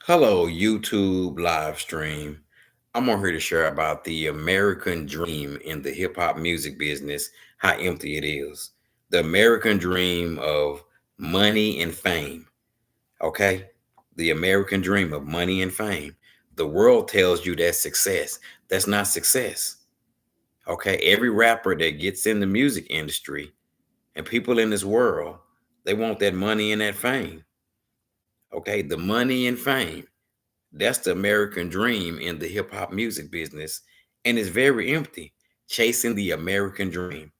Hello, YouTube live stream. I'm on here to share about the American dream in the hip hop music business, how empty it is. The American dream of money and fame. Okay? The American dream of money and fame. The world tells you that's success. That's not success. Okay? Every rapper that gets in the music industry and people in this world, they want that money and that fame. Okay? The money and fame. That's the American dream in the hip hop music business, and it's very empty. Chasing the American dream.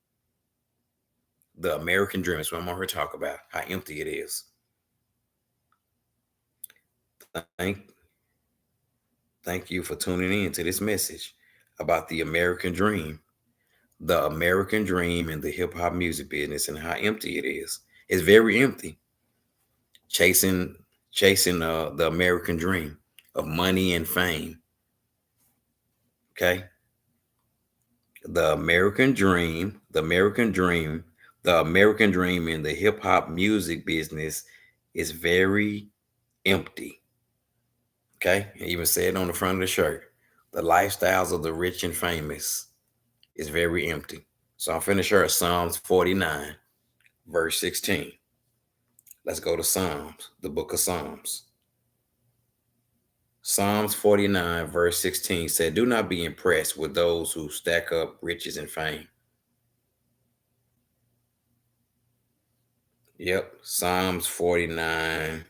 The American dream is what I'm here to talk about, how empty it is. Thank, thank you for tuning in to this message about the American dream. The American dream in the hip hop music business and how empty it is. It's very empty. Chasing, chasing the American dream of money and fame. Okay. The American dream, the American dream, the American dream in the hip hop music business is very empty. Okay. I even said on the front of the shirt. The lifestyles of the rich and famous is very empty. So I'm finna share Psalms 49, verse 16. Let's go to Psalms, the book of Psalms. Psalms 49, verse 16 said, "Do not be impressed with those who stack up riches and fame." Yep. Psalms 49.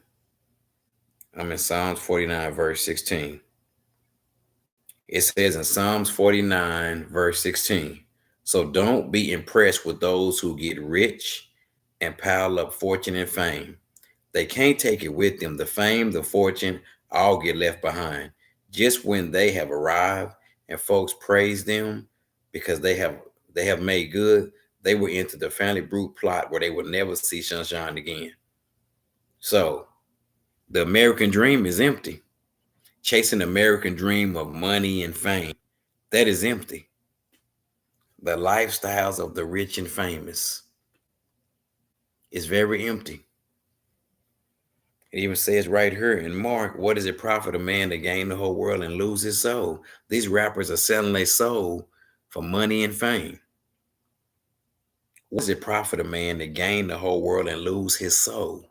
I'm in Psalms 49, verse 16. It says in Psalms 49, verse 16, "So don't be impressed with those who get rich and pile up fortune and fame. They can't take it with them. The fame, the fortune, all get left behind. Just when they have arrived and folks praise them because they have made good, they will enter the family brute plot where they will never see sunshine again." So the American dream is empty. Chasing the American dream of money and fame, that is empty. The lifestyles of the rich and famous is very empty. It even says right here in Mark, "What does it profit a man to gain the whole world and lose his soul?" These rappers are selling their soul for money and fame. What does it profit a man to gain the whole world and lose his soul?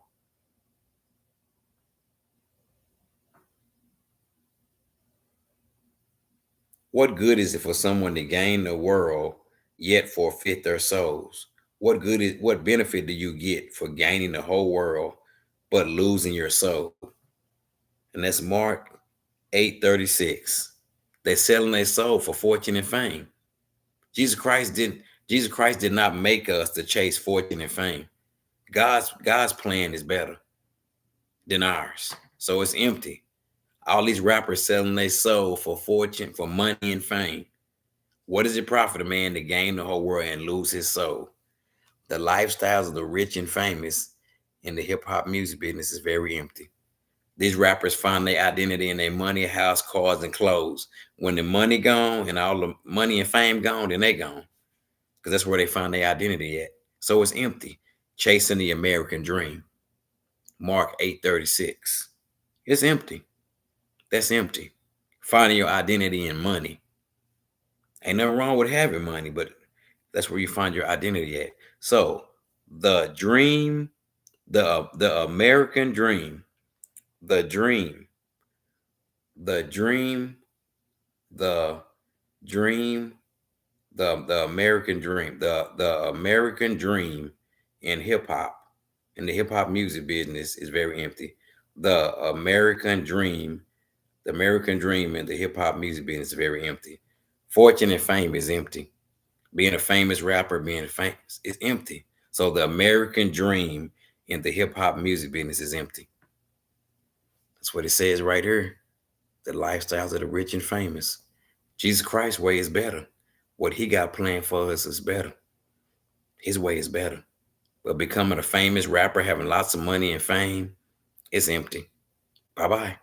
What good is it for someone to gain the world yet forfeit their souls? What benefit do you get for gaining the whole world but losing your soul? And that's Mark 8:36. They're selling their soul for fortune and fame. Jesus Christ didn't Jesus Christ did not make us to chase fortune and fame. God's plan is better than ours. So it's empty. All these rappers selling their soul for fortune, for money and fame. What does it profit a man to gain the whole world and lose his soul? The lifestyles of the rich and famous in the hip hop music business is very empty. These rappers find their identity in their money, house, cars, and clothes. When the money gone and all the money and fame gone, then they gone. Because that's where they find their identity at. So it's empty. Chasing the American dream. Mark 8:36. It's empty. That's empty. Finding your identity in money. Ain't nothing wrong with having money, but that's where you find your identity at. So the dream, the American dream, the dream, the dream, the dream, the American dream, the American dream in hip hop, in the hip hop music business is very empty. The American dream, the American dream in the hip hop music business is very empty. Fortune and fame is empty. Being a famous rapper, being famous is empty. So the American dream in the hip hop music business is empty. That's what it says right here. The lifestyles of the rich and famous. Jesus Christ's way is better. What he got planned for us is better. His way is better. But becoming a famous rapper, having lots of money and fame, it's empty. Bye bye.